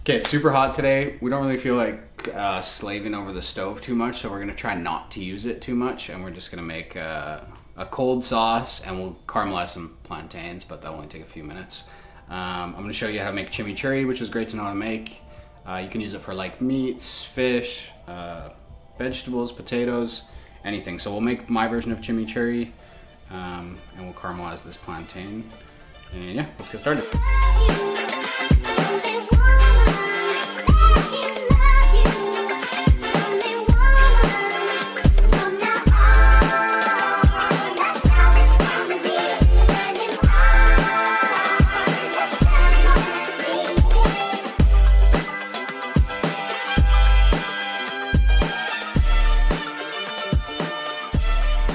Okay, it's super hot today. We don't really feel like slaving over the stove too much, so we're gonna try not to use it too much, and we're just gonna make a cold sauce, and we'll caramelize some plantains, but that'll only take a few minutes. I'm gonna show you how to make chimichurri, which is great to know how to make. You can use it for like meats, fish, vegetables, potatoes, anything. So we'll make my version of chimichurri, and we'll caramelize this plantain. And yeah, let's get started.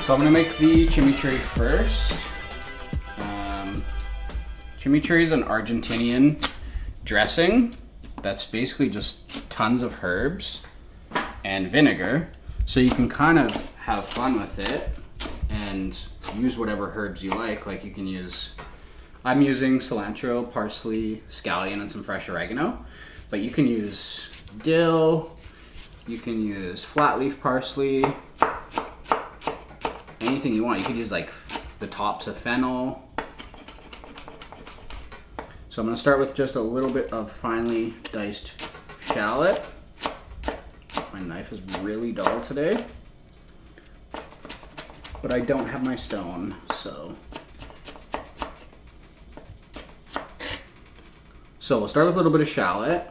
So I'm gonna make the chimichurri first. Chimichurri is an Argentinian dressing that's basically just tons of herbs and vinegar. So you can kind of have fun with it and use whatever herbs you like. Like you can use, I'm using cilantro, parsley, scallion, and some fresh oregano. But you can use dill, you can use flat leaf parsley, anything you want. You could use like the tops of fennel. So I'm gonna start with just a little bit of finely diced shallot. My knife is really dull today, but I don't have my stone, so. So we'll start with a little bit of shallot.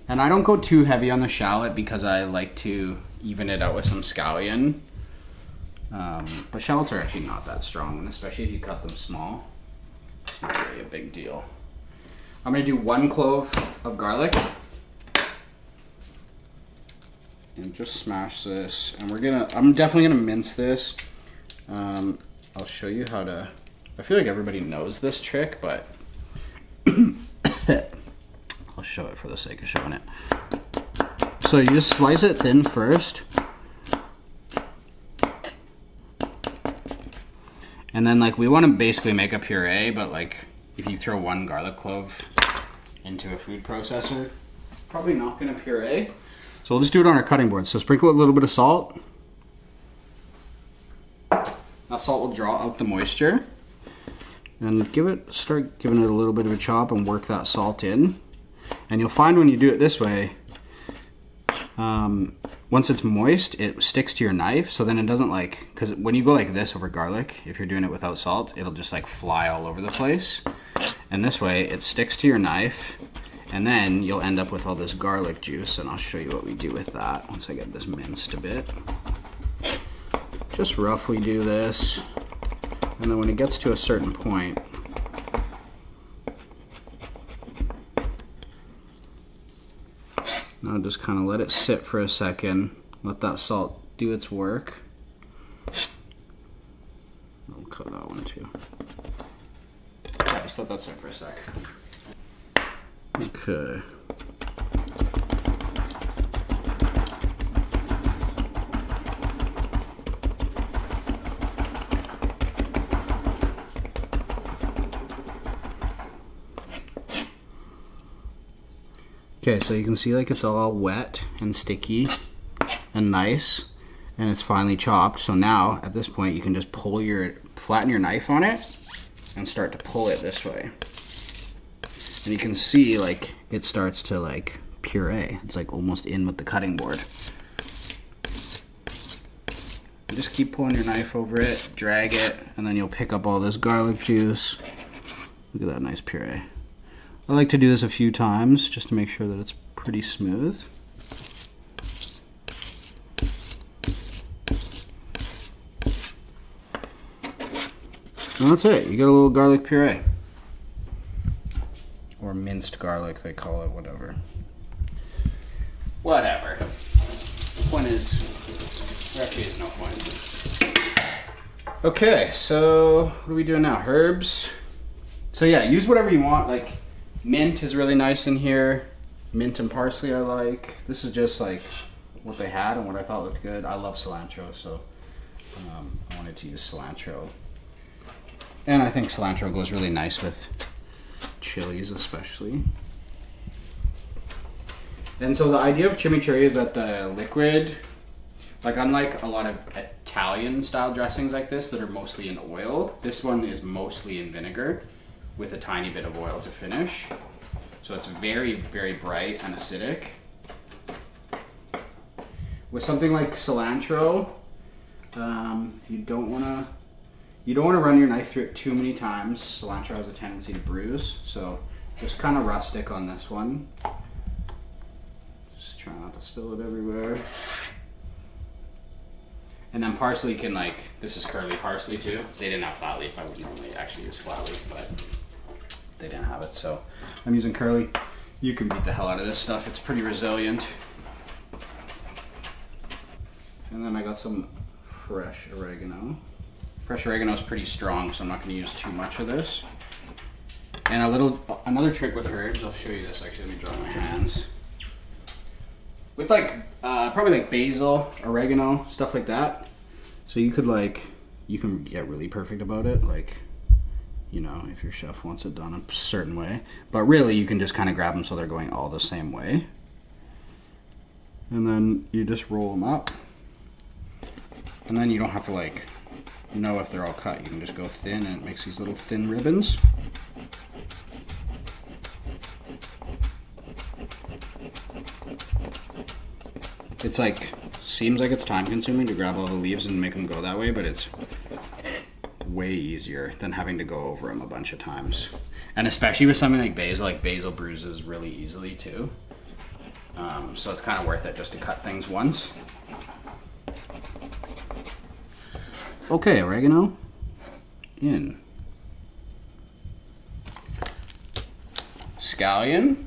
And I don't go too heavy on the shallot because I like to even it out with some scallion. But shallots are actually not that strong, and especially if you cut them small, it's not really a big deal. I'm gonna do 1 clove of garlic and just smash this. And I'm definitely gonna mince this. I'll show you how to, I feel like everybody knows this trick, but I'll show it for the sake of showing it. So you just slice it thin first. And then like we want to basically make a puree, but like if you throw 1 garlic clove into a food processor, probably not going to puree. So we'll just do it on our cutting board. So sprinkle with a little bit of salt. That salt will draw out the moisture. And start giving it a little bit of a chop and work that salt in. And you'll find when you do it this way, once it's moist, it sticks to your knife, so then it doesn't like, because when you go like this over garlic, if you're doing it without salt, it'll just like fly all over the place. And this way, it sticks to your knife, and then you'll end up with all this garlic juice, and I'll show you what we do with that once I get this minced a bit. Just roughly do this, and then when it gets to a certain point, now just kind of let it sit for a second, let that salt do its work. I'll cut that one too. Yeah, just let that sit for a sec. Okay. Okay, so you can see like it's all wet and sticky and nice, and it's finely chopped. So now at this point you can just flatten your knife on it and start to pull it this way. And you can see like it starts to like puree. It's like almost in with the cutting board. And just keep pulling your knife over it, drag it, and then you'll pick up all this garlic juice. Look at that nice puree. I like to do this a few times just to make sure that it's pretty smooth. And that's it. You get a little garlic puree. Or minced garlic, they call it, whatever. Whatever. The point is, there actually is no point. Okay, so what are we doing now? Herbs. So yeah, use whatever you want. Like mint is really nice in here. Mint and parsley I like. This is just like what they had and what I thought looked good. I love cilantro, so I wanted to use cilantro. And I think cilantro goes really nice with chilies especially. And so the idea of chimichurri is that the liquid, like unlike a lot of Italian style dressings like this that are mostly in oil, this one is mostly in vinegar with a tiny bit of oil to finish. So it's very, very bright and acidic. With something like cilantro, you don't want to run your knife through it too many times. Cilantro has a tendency to bruise, so just kind of rustic on this one. Just try not to spill it everywhere. And then parsley can, like, this is curly parsley too. They didn't have flat leaf. I would normally actually use flat leaf, but they didn't have it, so I'm using curly. You can beat the hell out of this stuff. It's pretty resilient. And then I got some fresh oregano. Fresh oregano is pretty strong, so I'm not going to use too much of this. And another trick with herbs, I'll show you this actually. Let me dry my hands. With probably like basil, oregano, stuff like that. So you can get really perfect about it, like, you know, if your chef wants it done a certain way. But really, you can just kind of grab them so they're going all the same way. And then you just roll them up. And then you don't have to like know if they're all cut. You can just go thin and it makes these little thin ribbons. It's like, seems like it's time consuming to grab all the leaves and make them go that way, but it's way easier than having to go over them a bunch of times. And especially with something like basil bruises really easily too. So it's kind of worth it just to cut things once. Okay, oregano in. Scallion.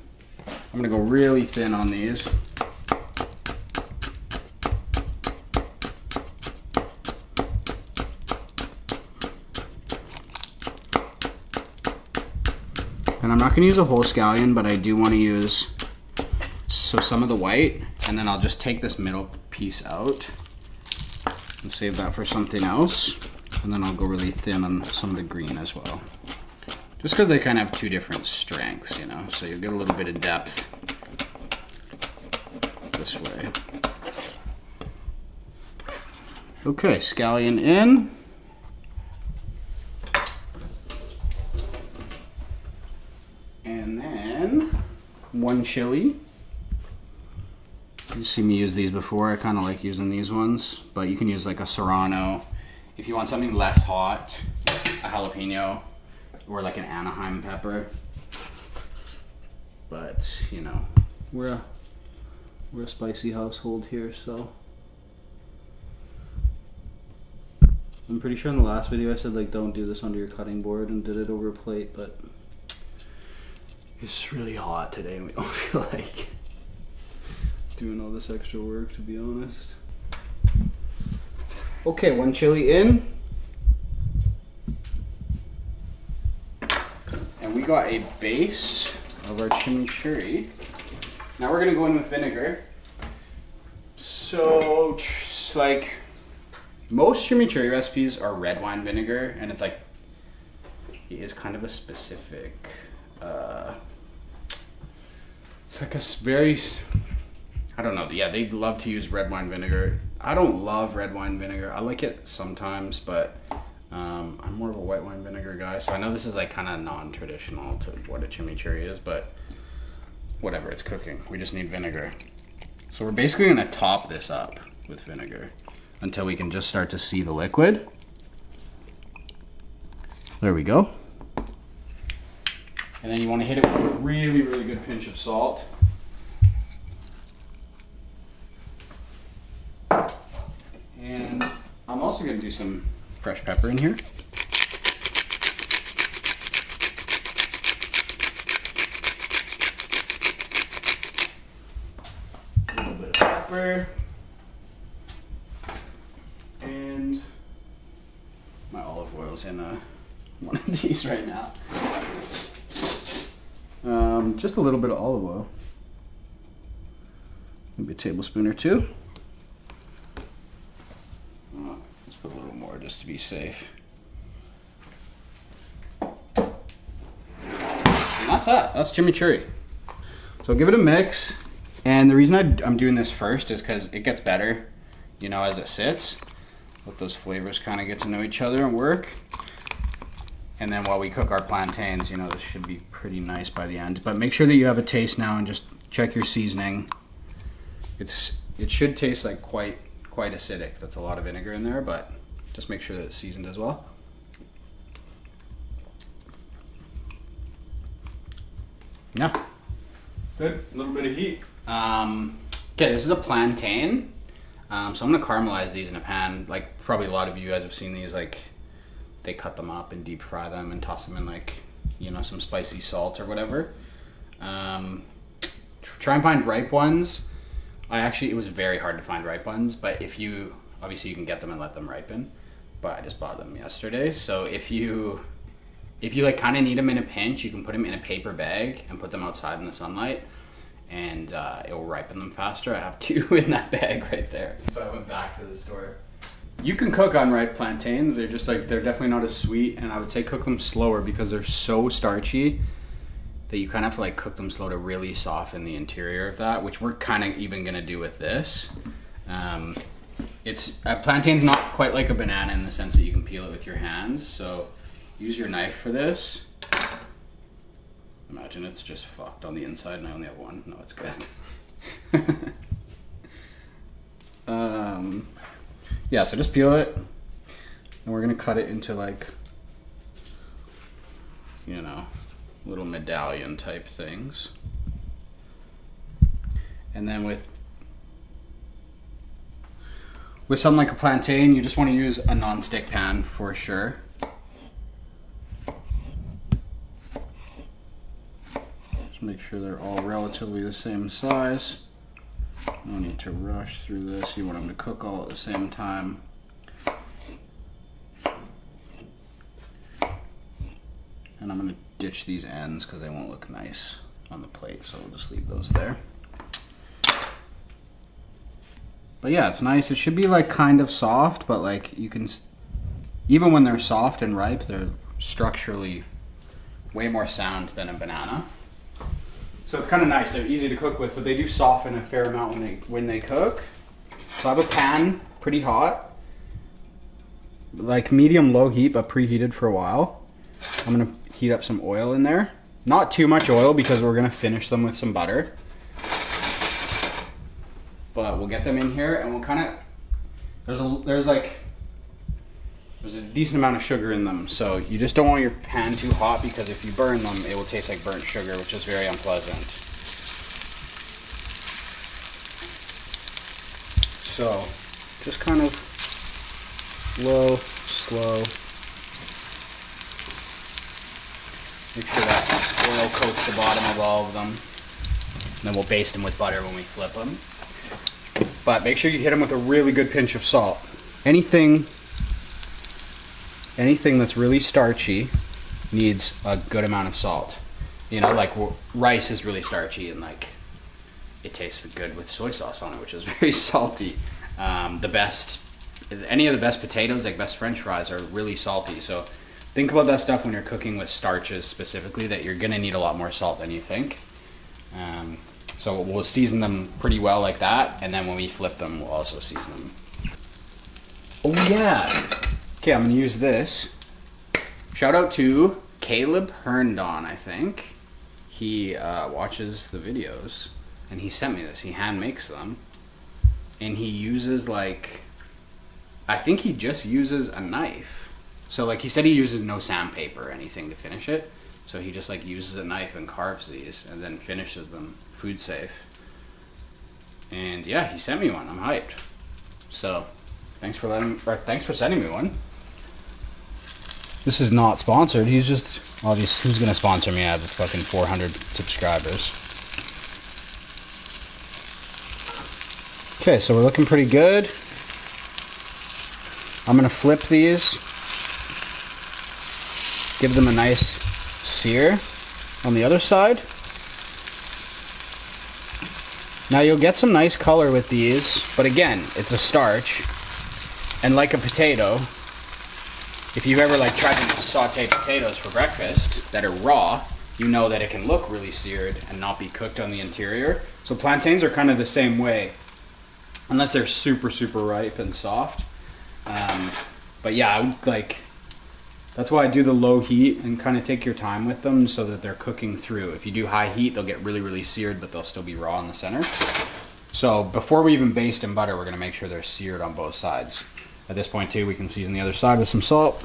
I'm gonna go really thin on these. And I'm not gonna use a whole scallion, but I do want to use some of the white, and then I'll just take this middle piece out and save that for something else. And then I'll go really thin on some of the green as well. Just because they kind of have two different strengths, you know, so you'll get a little bit of depth this way. Okay, scallion in. And then one chili. You've seen me use these before. I kind of like using these ones, but you can use like a serrano. If you want something less hot, a jalapeno, or like an Anaheim pepper. But, you know, we're a spicy household here, so. I'm pretty sure in the last video I said like don't do this under your cutting board and did it over a plate, but it's really hot today and we don't feel like doing all this extra work, to be honest. Okay, one chili in. And we got a base of our chimichurri. Now we're gonna go in with vinegar. So, like, most chimichurri recipes are red wine vinegar, and it's like, it is kind of a specific, it's like a very, I don't know, yeah, they love to use red wine vinegar. I don't love red wine vinegar. I like it sometimes, but I'm more of a white wine vinegar guy. So I know this is like kind of non-traditional to what a chimichurri is, but whatever, it's cooking. We just need vinegar. So we're basically gonna top this up with vinegar until we can just start to see the liquid. There we go. And then you wanna hit it with a really, really good pinch of salt. And I'm also going to do some fresh pepper in here. A little bit of pepper. And my olive oil's in one of these right now. Just a little bit of olive oil. Maybe a tablespoon or two. Let's put a little more just to be safe. And that's that. That's chimichurri. So give it a mix. And the reason I'm doing this first is because it gets better, you know, as it sits. Let those flavors kind of get to know each other and work. And then while we cook our plantains, you know, this should be pretty nice by the end. But make sure that you have a taste now and just check your seasoning. It should taste like quite acidic. That's a lot of vinegar in there, but just make sure that it's seasoned as well. Yeah, good. A little bit of heat. Okay, this is a plantain. So I'm gonna caramelize these in a pan. Like probably a lot of you guys have seen these. Like they cut them up and deep fry them and toss them in like, you know, some spicy salt or whatever. Try and find ripe ones. It was very hard to find ripe ones, but obviously you can get them and let them ripen. But I just bought them yesterday. So if you like kind of need them in a pinch, you can put them in a paper bag and put them outside in the sunlight, and it will ripen them faster. I have 2 in that bag right there. So I went back to the store. You can cook unripe plantains. They're definitely not as sweet, and I would say cook them slower because they're so starchy that you kind of have to like cook them slow to really soften the interior of that, which we're kind of even gonna do with this. Plantain's not quite like a banana in the sense that you can peel it with your hands, so use your knife for this. Imagine it's just fucked on the inside and I only have one. No, it's good. Yeah, so just peel it, and we're gonna cut it into like, you know, little medallion type things. And then with something like a plantain, you just want to use a non-stick pan for sure. Just make sure they're all relatively the same size. No need to rush through this. You want them to cook all at the same time. And I'm going to ditch these ends because they won't look nice on the plate, so we'll just leave those there. But yeah, it's nice. It should be like kind of soft, but like you can, even when they're soft and ripe, they're structurally way more sound than a banana. So it's kind of nice. They're easy to cook with, but they do soften a fair amount when they cook. So I have a pan, pretty hot, like medium-low heat, but preheated for a while. I'm gonna heat up some oil in there. Not too much oil because we're gonna finish them with some butter. But we'll get them in here and we'll kind of, there's a decent amount of sugar in them. So you just don't want your pan too hot because if you burn them, it will taste like burnt sugar, which is very unpleasant. So just kind of slow. Make sure that oil coats the bottom of all of them. And then we'll baste them with butter when we flip them. But make sure you hit them with a really good pinch of salt. Anything that's really starchy needs a good amount of salt. You know, like rice is really starchy and like it tastes good with soy sauce on it, which is very salty. Any of the best potatoes, like best French fries, are really salty. So think about that stuff when you're cooking with starches specifically, that you're gonna need a lot more salt than you think. So we'll season them pretty well like that, and then when we flip them, we'll also season them. Oh yeah! Okay, I'm gonna use this. Shout out to Caleb Herndon, I think. He watches the videos, and he sent me this. He hand makes them, and he uses I think he just uses a knife. So like he said, he uses no sandpaper or anything to finish it. So he just like uses a knife and carves these, and then finishes them food safe. And yeah, he sent me one. I'm hyped. So thanks for sending me one. This is not sponsored. He's just obviously, who's gonna sponsor me? I have fucking 400 subscribers. Okay, so we're looking pretty good. I'm gonna flip these, give them a nice sear on the other side. Now you'll get some nice color with these, but again, it's a starch. And like a potato, if you've ever like tried to saute potatoes for breakfast that are raw, you know that it can look really seared and not be cooked on the interior. So plantains are kind of the same way, unless they're super, super ripe and soft. But yeah, I would like, that's why I do the low heat and kind of take your time with them so that they're cooking through. If you do high heat, they'll get really, really seared, but they'll still be raw in the center. So before we even baste in butter, we're gonna make sure they're seared on both sides. At this point too, we can season the other side with some salt.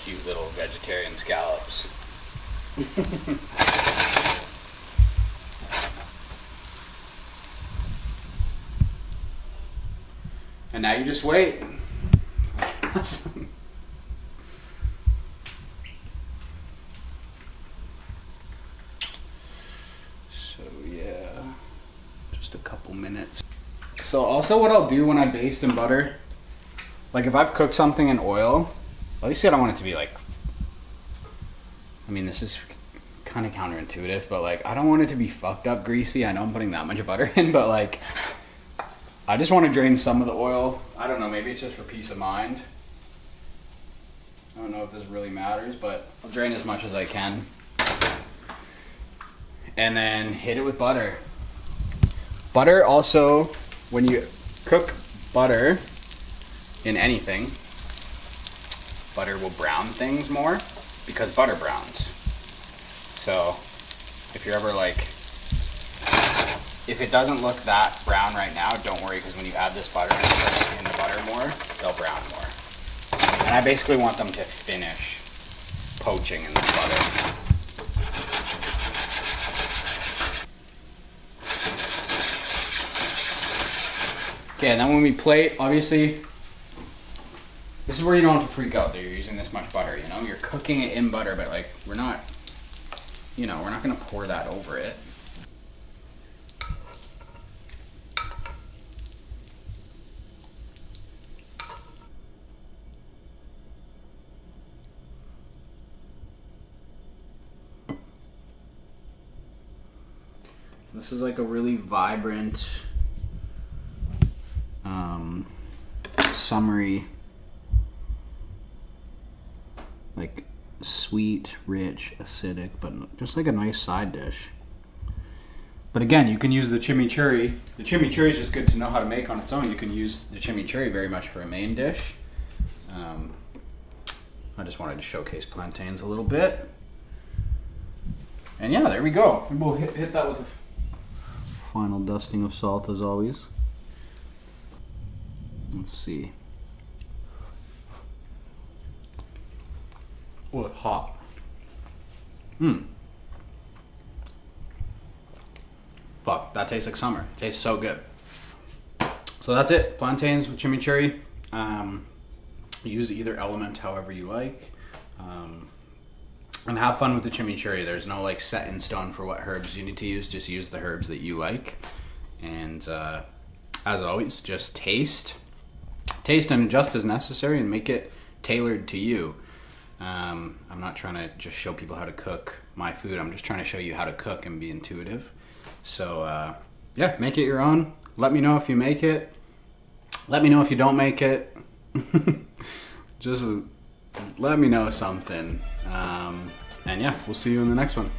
Cute little vegetarian scallops. And now you just wait. Awesome. So yeah, just a couple minutes. So also what I'll do when I baste in butter, like if I've cooked something in oil, obviously I don't want it to be like, I mean this is kind of counterintuitive, but like I don't want it to be fucked up greasy. I know I'm putting that much butter in, but like I just want to drain some of the oil. I don't know, maybe it's just for peace of mind. I don't know if this really matters, but I'll drain as much as I can. And then hit it with butter. Butter also, when you cook butter in anything, butter will brown things more because butter browns. So if you're ever like, if it doesn't look that brown right now, don't worry, because when you add this butter and put in the butter more, they'll brown more. And I basically want them to finish poaching in the butter. Okay, and then when we plate, obviously, this is where you don't have to freak out that you're using this much butter, you know? You're cooking it in butter, but like, we're not, you know, we're not gonna pour that over it. This is like a really vibrant, summery, like sweet, rich, acidic, but just like a nice side dish. But again, you can use the chimichurri. The chimichurri is just good to know how to make on its own. You can use the chimichurri very much for a main dish. I just wanted to showcase plantains a little bit. And yeah, there we go. We'll hit that with a final dusting of salt as always. Let's see. Oh, it's hot. Fuck, that tastes like summer. It tastes so good. So that's it. Plantains with chimichurri. Use either element however you like. And have fun with the chimichurri. There's no like set in stone for what herbs you need to use. Just use the herbs that you like. And as always, just taste and adjust as necessary and make it tailored to you. I'm not trying to just show people how to cook my food. I'm just trying to show you how to cook and be intuitive. So yeah, make it your own. Let me know if you make it. Let me know if you don't make it. Just let me know something. And yeah, we'll see you in the next one.